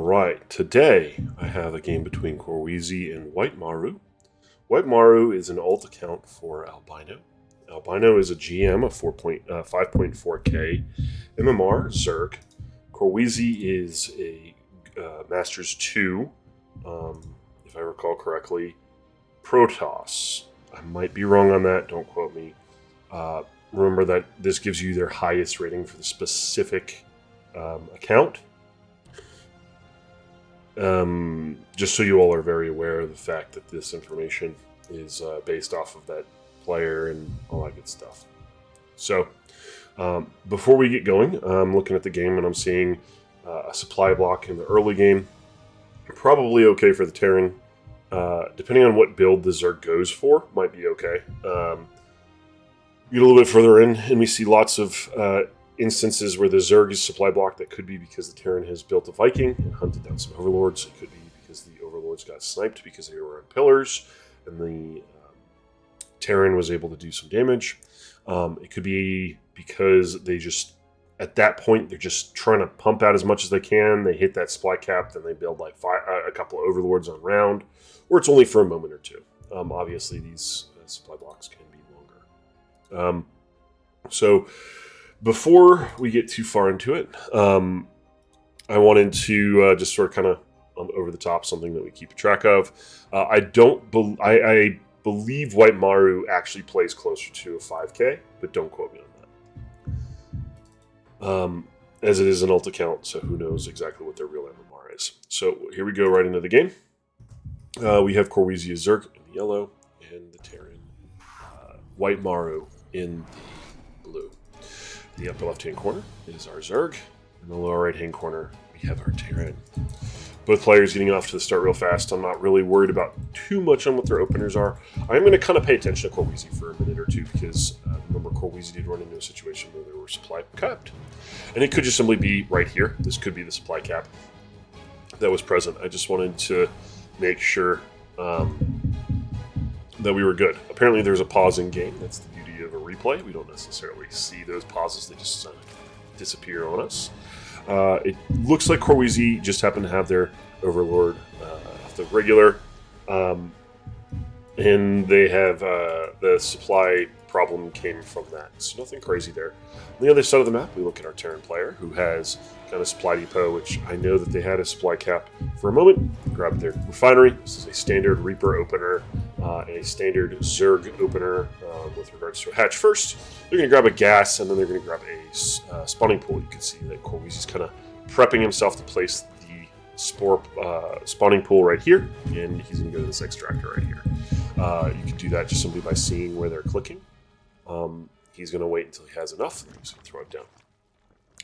Alright, today I have a game between korWEEEEEZY and WhiteMaru. WhiteMaru is an alt account for Albino. Albino is a GM of 5.4k MMR, Zerg. korWEEEEEZY is a Masters 2, if I recall correctly, Protoss. I might be wrong on that, don't quote me. Remember that this gives you their highest rating for the specific account. Just so you all are very aware of the fact that this information is based off of that player and all that good stuff. So, before we get going, I'm looking at the game and I'm seeing a supply block in the early game. Probably okay for the Terran. Depending on what build the Zerg goes for, might be okay. Get a little bit further in and we see lots of instances where the Zerg is supply block. That could be because the Terran has built a Viking and hunted down some Overlords. It could be because the Overlords got sniped because they were on pillars and the Terran was able to do some damage. It could be because they just, at that point, they're just trying to pump out as much as they can. They hit that supply cap, then they build like a couple of Overlords on round, or it's only for a moment or two. Obviously, these supply blocks can be longer. So, before we get too far into it, I wanted to just sort of kind of over the top something that we keep track of. I believe WhiteMaru actually plays closer to a 5k, but don't quote me on that. As it is an alt account, so who knows exactly what their real MMR is. So here we go right into the game. We have korWEEEEEZY Zerg in the yellow and the Terran WhiteMaru in the blue. The upper left-hand corner is our Zerg. In the lower right-hand corner, we have our Terran. Both players getting off to the start real fast. I'm not really worried about too much on what their openers are. I'm going to kind of pay attention to korWEEEEEZY for a minute or two because remember korWEEEEEZY did run into a situation where there were supply capped. And it could just simply be right here. This could be the supply cap that was present. I just wanted to make sure that we were good. Apparently there's a pause in game. That's the beauty of a replay. We don't necessarily see those pauses. They just disappear on us. It looks like korWEEEEEZY just happened to have their Overlord off the regular. And they have the supply problem came from that. So nothing crazy there. On the other side of the map, we look at our Terran player who has kind of supply depot, which I know that they had a supply cap for a moment. Grab their refinery. This is a standard Reaper opener and a standard Zerg opener with regards to a hatch first. They're going to grab a gas and then they're going to grab a spawning pool. You can see that korWEEEEEZY's kind of prepping himself to place the spore spawning pool right here, and he's going to go to this extractor right here. You can do that just simply by seeing where they're clicking. He's going to wait until he has enough, and then he's going to throw it down.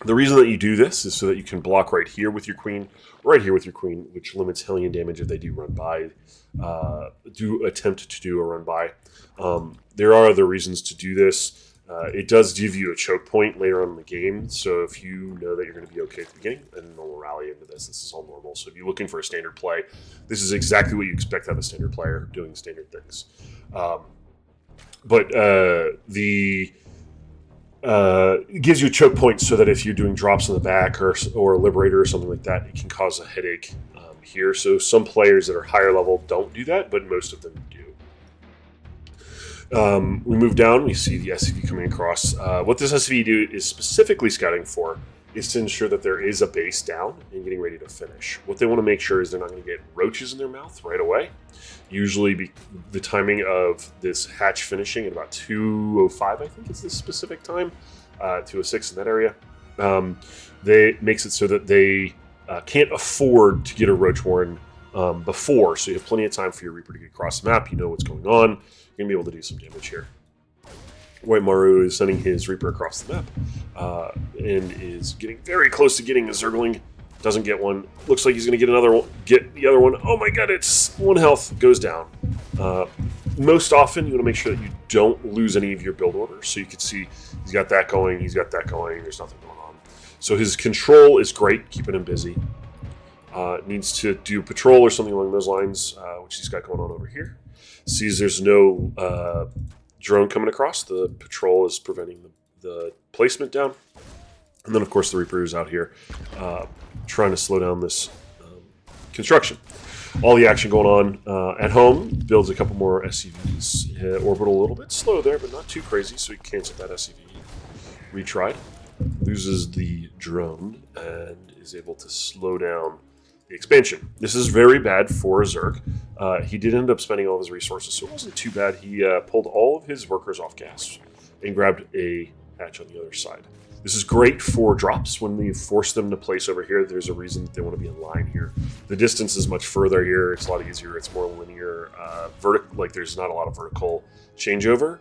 The reason that you do this is so that you can block right here with your queen, right here with your queen, which limits Hellion damage if they do run by, do attempt to do a run by. There are other reasons to do this. It does give you a choke point later on in the game, so if you know that you're going to be okay at the beginning, and we'll rally into this. This is all normal. So if you're looking for a standard play, this is exactly what you expect out of a standard player doing standard things. It gives you a choke point so that if you're doing drops in the back or a liberator or something like that, it can cause a headache here. So some players that are higher level don't do that, but most of them do. We move down, we see the SCV coming across. What this SCV do is specifically scouting for is to ensure that there is a base down and getting ready to finish. What they want to make sure is they're not going to get roaches in their mouth right away. Usually the timing of this hatch finishing at about 2:05, I think is the specific time, 2:06 in that area. They makes it so that they can't afford to get a roach warren before, so you have plenty of time for your Reaper to get across the map. You know what's going on. You're going to be able to do some damage here. WhiteMaru is sending his Reaper across the map and is getting very close to getting a Zergling. Doesn't get one. Looks like he's going to get another one. Get the other one. Oh my god, it's 1 health. Goes down. Most often, you want to make sure that you don't lose any of your build orders. So you can see he's got that going. He's got that going. There's nothing going on. So his control is great, keeping him busy. Needs to do patrol or something along those lines, which he's got going on over here. Sees there's no drone coming across. The patrol is preventing the placement down. And then, of course, the Reaper is out here trying to slow down this construction. All the action going on at home. Builds a couple more SCVs. Orbital a little bit slow there, but not too crazy, so he canceled that SCV. Retried. Loses the drone and is able to slow down the expansion. This is very bad for Zerg. He did end up spending all of his resources, so it wasn't too bad. He pulled all of his workers off gas and grabbed a hatch on the other side. This is great for drops. When we force them to place over here, there's a reason that they want to be in line here. The distance is much further here. It's a lot easier. It's more linear. Like there's not a lot of vertical changeover.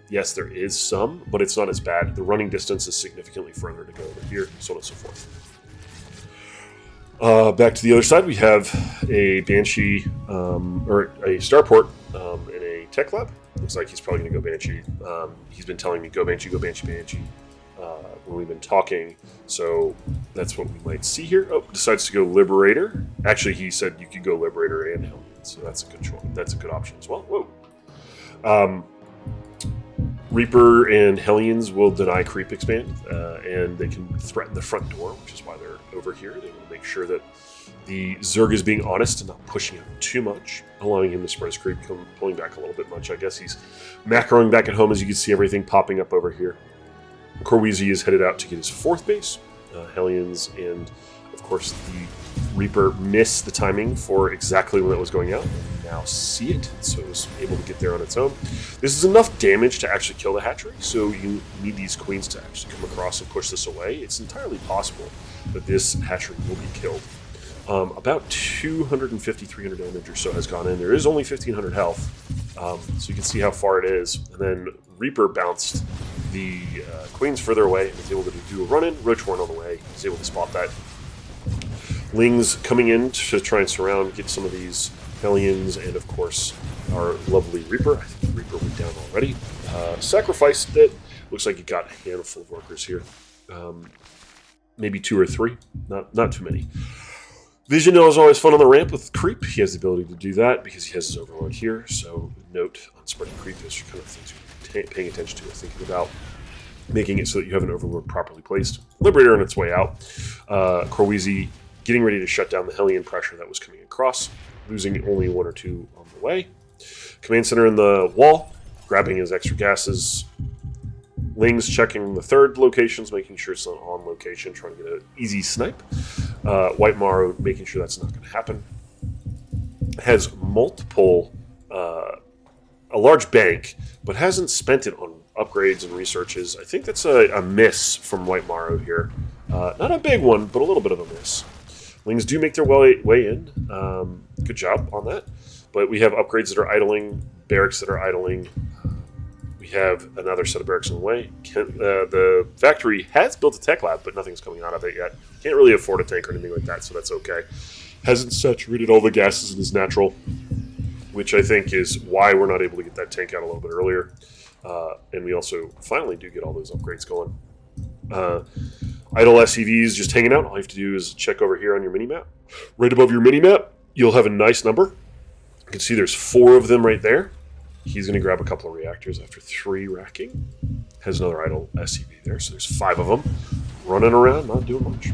Yes, there is some, but it's not as bad. The running distance is significantly further to go over here, so on and so forth. Back to the other side, we have a Banshee, or a Starport, and a Tech Lab. Looks like he's probably going to go Banshee. He's been telling me, go Banshee, go Banshee, Banshee, when we've been talking, so that's what we might see here. Oh, decides to go Liberator. Actually, he said you could go Liberator and Helmet, so that's a good choice. That's a good option as well. Whoa. Reaper and Hellions will deny creep expand, and they can threaten the front door, which is why they're over here. They will make sure that the Zerg is being honest and not pushing him too much, allowing him to spread his creep, pulling back a little bit much. I guess he's macroing back at home, as you can see everything popping up over here. korWEEEEEZY is headed out to get his 4th base. Hellions and, of course, the Reaper missed the timing for exactly when it was going out. And now see it, so it was able to get there on its own. This is enough damage to actually kill the hatchery, so you need these queens to actually come across and push this away. It's entirely possible that this hatchery will be killed. About 250, 300 damage or so has gone in. There is only 1,500 health, so you can see how far it is. And then Reaper bounced the queens further away and was able to do a run-in. Roach Horn on the way. He was able to spot that. Lings coming in to try and surround, get some of these Hellions, and of course our lovely Reaper. I think the Reaper went down already. Sacrificed it. Looks like he got a handful of workers here. Maybe 2 or 3. Not too many. Vision is always fun on the ramp with creep. He has the ability to do that because he has his overlord here. So note on spreading creep, those are kind of things you're paying attention to or thinking about. Making it so that you have an overlord properly placed. Liberator on its way out. korWEEEEEZY getting ready to shut down the Hellion pressure that was coming across. Losing only 1 or 2 on the way. Command center in the wall. Grabbing his extra gases. Lings checking the 3rd locations, making sure it's not on location, trying to get an easy snipe. WhiteMaru making sure that's not going to happen. Has multiple, a large bank, but hasn't spent it on upgrades and researches. I think that's a miss from WhiteMaru here. Not a big one, but a little bit of a miss. Lings do make their way in. Good job on that. But we have upgrades that are idling, barracks that are idling. We have another set of barracks on the way. The factory has built a tech lab, but nothing's coming out of it yet. Can't really afford a tank or anything like that, so that's okay. Hasn't saturated all the gases in his natural, which I think is why we're not able to get that tank out a little bit earlier. And we also finally do get all those upgrades going. Idle SCVs just hanging out. All you have to do is check over here on your mini-map. Right above your mini-map, you'll have a nice number. You can see there's 4 of them right there. He's going to grab a couple of reactors after 3 racking. Has another idle SCV there, so there's 5 of them. Running around, not doing much.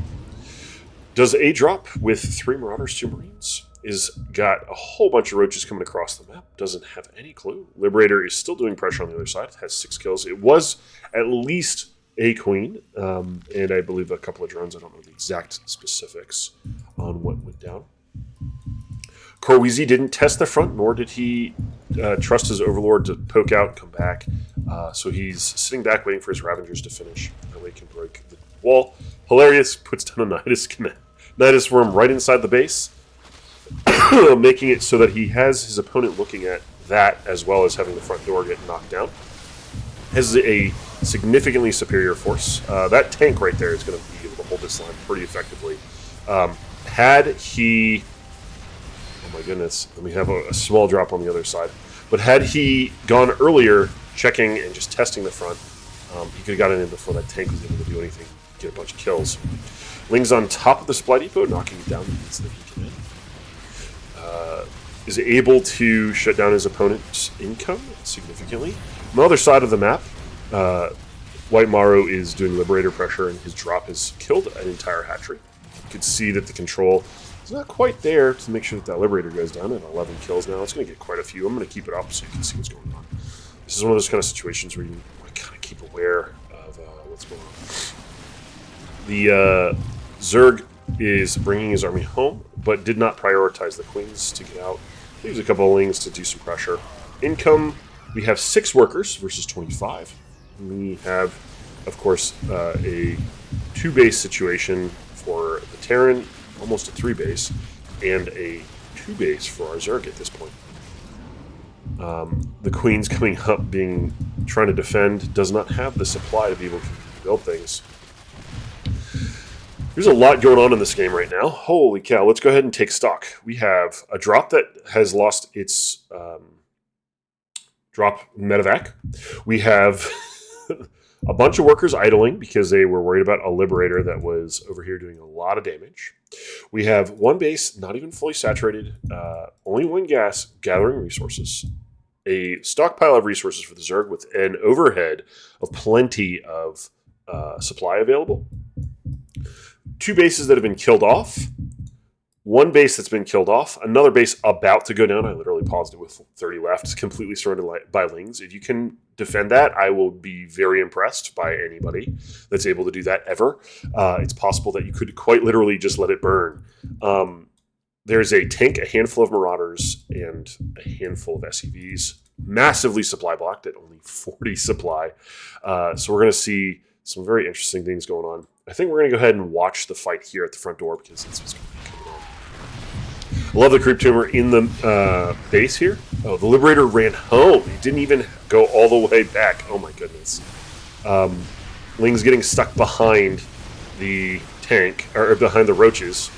Does a drop with 3 Marauders, 2 Marines. Is got a whole bunch of roaches coming across the map. Doesn't have any clue. Liberator is still doing pressure on the other side. Has 6 kills. It was at least a queen, and I believe a couple of drones. I don't know the exact specifics on what went down. korWEEEEEZY didn't test the front, nor did he trust his overlord to poke out and come back. So he's sitting back waiting for his Ravengers to finish. That way he can break the wall. Hilarious, puts down a Nydus Worm right inside the base, making it so that he has his opponent looking at that as well as having the front door get knocked down. Has a significantly superior force. That tank right there is going to be able to hold this line pretty effectively. Had he... Oh my goodness, and we have a small drop on the other side. But had he gone earlier, checking and just testing the front, he could have gotten in before that tank was able to do anything, get a bunch of kills. Ling's on top of the supply depot, knocking it down so that he can in. Is able to shut down his opponent's income significantly. On the other side of the map, WhiteMaru is doing Liberator pressure, and his drop has killed an entire hatchery. You can see that the control It's not quite there to make sure that that liberator goes down at 11 kills now. It's going to get quite a few. I'm going to keep it up so you can see what's going on. This is one of those kind of situations where you kind of keep aware of what's going on. The Zerg is bringing his army home, but did not prioritize the queens to get out. Leaves a couple of lings to do some pressure. Income, we have 6 workers versus 25. We have, of course, a 2-base situation for the Terran, almost a 3-base, and a 2-base for our Zerg at this point. The Queen's coming up, trying to defend, does not have the supply to be able to build things. There's a lot going on in this game right now. Holy cow, let's go ahead and take stock. We have a drop that has lost its drop medevac. We have a bunch of workers idling because they were worried about a liberator that was over here doing a lot of damage. We have one base, not even fully saturated, only one gas, gathering resources. A stockpile of resources for the Zerg with an overhead of plenty of supply available. 2 bases that have been killed off. 1 base that's been killed off. Another base about to go down. I literally paused it with 30 left. It's completely surrounded by lings. If you can defend that, I will be very impressed by anybody that's able to do that ever. It's possible that you could quite literally just let it burn. There's a tank, a handful of Marauders, and a handful of SCVs. Massively supply blocked at only 40 supply. So we're going to see some very interesting things going on. I think we're going to go ahead and watch the fight here at the front door because that's what's going to be coming on. I love the creep tumor in the base here. Oh, the Liberator ran home. He didn't even go all the way back. Oh my goodness. Ling's getting stuck behind the tank, or behind the roaches.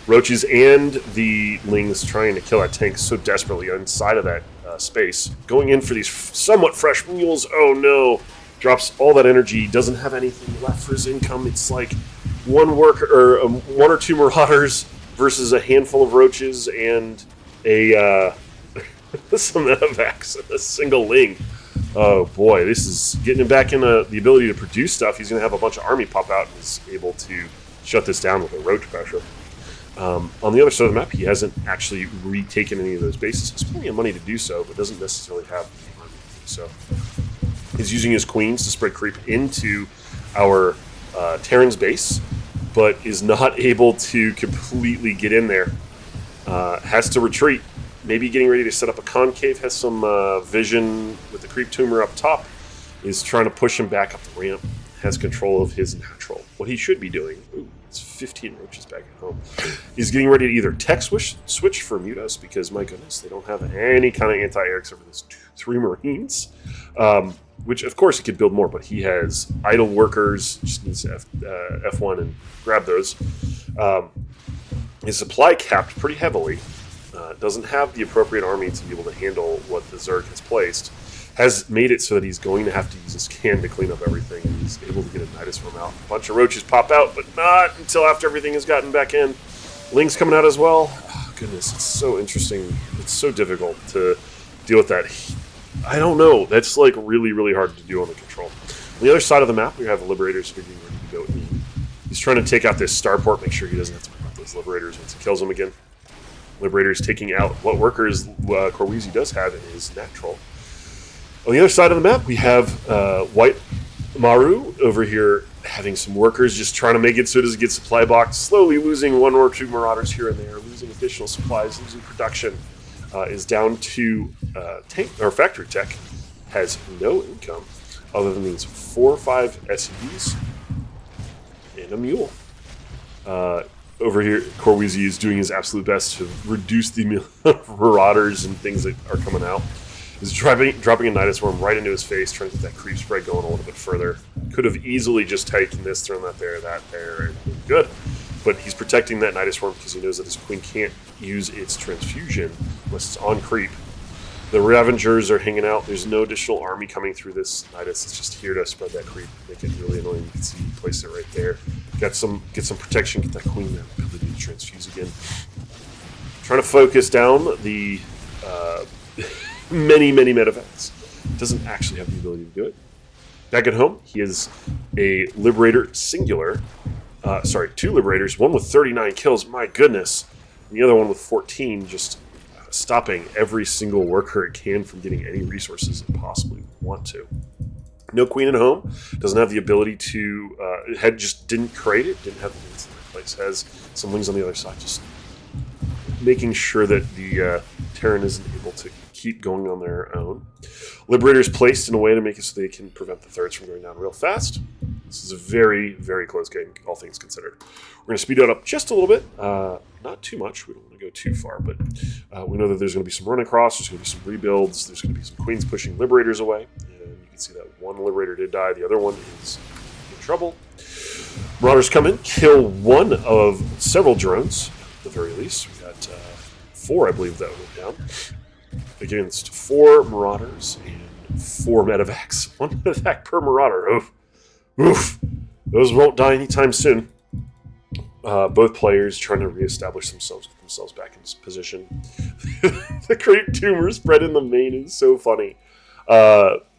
Roaches and the Lings trying to kill that tank so desperately inside of that space. Going in for these somewhat fresh mules. Oh no. Drops all that energy, doesn't have anything left for his income. It's like one worker, or 1 or 2 Marauders versus a handful of roaches and a some medevacs, a single ling. Oh boy, this is getting him back in the ability to produce stuff. He's going to have a bunch of army pop out and is able to shut this down with a roach pressure. On the other side of the map, he hasn't actually retaken any of those bases. He's plenty of money to do so, but doesn't necessarily have the army to do so. He's using his queens to spread creep into our Terran's base, but is not able to completely get in there. Has to retreat. Maybe getting ready to set up a concave. Has some vision with the creep tumor up top. Is trying to push him back up the ramp. Has control of his natural. What he should be doing. Ooh, it's 15 roaches back at home. He's getting ready to either tech switch for Nydus because, my goodness, they don't have any kind of anti-air except for those 3 Marines. Which, of course, he could build more, but he has idle workers. Just needs to F1 and grab those. His supply capped pretty heavily. Doesn't have the appropriate army to be able to handle what the Zerg has placed. Has made it so that he's going to have to use his can to clean up everything, and he's able to get a Nydus Worm out. A bunch of roaches pop out, but not until after everything has gotten back in. Ling's coming out as well. Oh, goodness, it's so interesting. It's so difficult to deal with that. I don't know. That's like really, really hard to do on the control. On the other side of the map, we have the Liberators getting ready to go in. He's trying to take out this starport, make sure he doesn't have to worry about those Liberators once he kills them again. Liberators taking out what workers korWEEEEEZY does have in his natural. On the other side of the map, we have WhiteMaru over here having some workers just trying to make it so it doesn't get supply blocked, slowly losing 1 or 2 Marauders here and there, losing additional supplies, losing production. Is down to tank or factory tech, has no income other than these 4 or 5 SCVs and a mule. Over here, korWEEEEEZY is doing his absolute best to reduce the amount of Marauders and things that are coming out. He's dropping a Nydus Worm right into his face, trying to get that creep spread going a little bit further. Could have easily just taken this, thrown that there, and been good. But he's protecting that Nydus Worm because he knows that his queen can't use its transfusion unless it's on creep. The Ravengers are hanging out. There's no additional army coming through this Nydus. It's just here to spread that creep, make it really annoying. You can see he placed it right there. Get some protection, get that queen that ability to transfuse again. Trying to focus down the many medevacs. Doesn't actually have the ability to do it. Back at home, he is a Liberator singular. 2 Liberators, one with 39 kills. My goodness. and the other one with 14 just stopping every single worker it can from getting any resources it possibly want to. No queen at home, doesn't have the ability to, just didn't create it, didn't have the wings in the place, has some wings on the other side, just making sure that the Terran isn't able to keep going on their own. Liberator's placed in a way to make it so they can prevent the thirds from going down real fast. This is a very, very close game, all things considered. We're going to speed it up just a little bit. Not too much. We don't want to go too far, but we know that there's going to be some run across. There's going to be some rebuilds. There's going to be some queens pushing Liberators away. And you can see that one Liberator did die. The other one is in trouble. Marauders come in, kill one of several drones, at the very least. We got 4, I believe, that went down. Against 4 Marauders and 4 medevacs. 1 medevac per Marauder. Oof. Oof. Those won't die anytime soon. Both players trying to reestablish themselves back in this position. The great tumor spread in the main is so funny.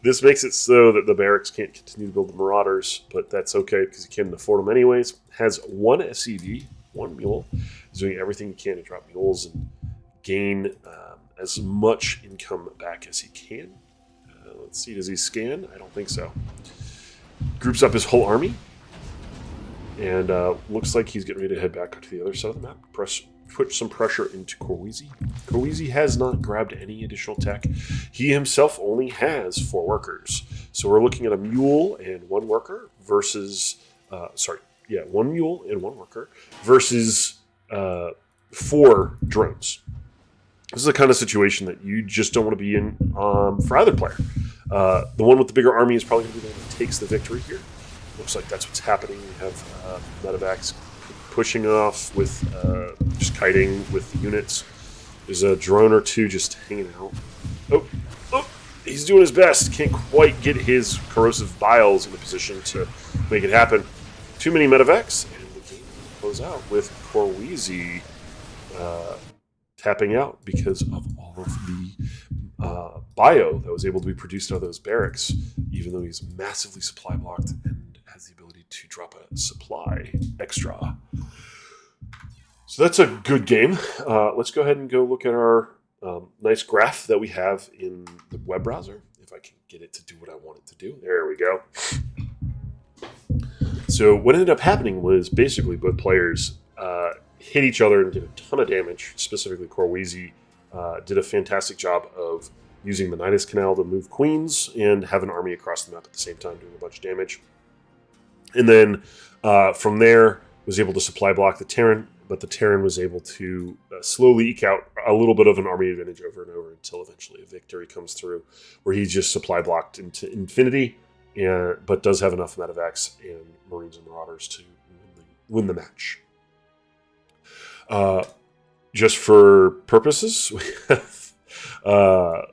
This makes it so that the barracks can't continue to build the Marauders, but that's okay because you can't afford them anyways. Has 1 SCV, 1 mule. He's doing everything he can to drop mules and gain as much income back as he can. Let's see, does he scan? I don't think so. Groups up his whole army. And looks like he's getting ready to head back to the other side of the map. Put some pressure into korWEEEEEEZY. korWEEEEEEZY has not grabbed any additional tech. He himself only has 4 workers. So we're looking at a mule and 1 worker versus... 1 mule and 1 worker versus 4 drones. This is the kind of situation that you just don't want to be in for either player. The one with the bigger army is probably going to be the one that takes the victory here. Looks like that's what's happening. We have medevacs pushing off with just kiting with the units. There's a drone or 2 just hanging out. Oh, he's doing his best. Can't quite get his corrosive biles in a position to make it happen. Too many medevacs, and the game will close out with korWEEEEEEZY tapping out because of all of the bio that was able to be produced out of those barracks, even though he's massively supply blocked and has the ability to drop a supply extra. So that's a good game. Let's go ahead and go look at our nice graph that we have in the web browser. If I can get it to do what I want it to do. There we go. So what ended up happening was basically both players hit each other and did a ton of damage. Specifically, korWEEEEEZY did a fantastic job of using the Nydus Canal to move queens and have an army across the map at the same time doing a bunch of damage. And then from there, was able to supply block the Terran, but the Terran was able to slowly eke out a little bit of an army advantage over and over until eventually a victory comes through where he's just supply blocked into infinity, but does have enough medevacs and Marines and Marauders to win the match. Just for purposes, we have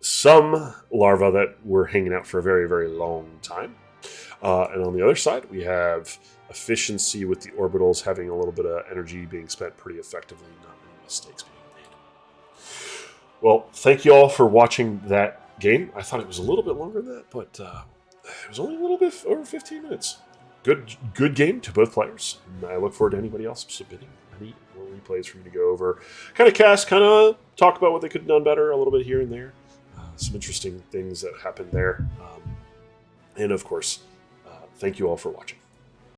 some larvae that were hanging out for a very, very long time. And on the other side, we have efficiency with the orbitals having a little bit of energy being spent pretty effectively, not many mistakes being made. Well, thank you all for watching that game. I thought it was a little bit longer than that, but it was only a little bit over 15 minutes. Good game to both players. And I look forward to anybody else submitting any more replays for me to go over. Kind of cast, kind of talk about what they could have done better a little bit here and there. Some interesting things that happened there. And of course, thank you all for watching.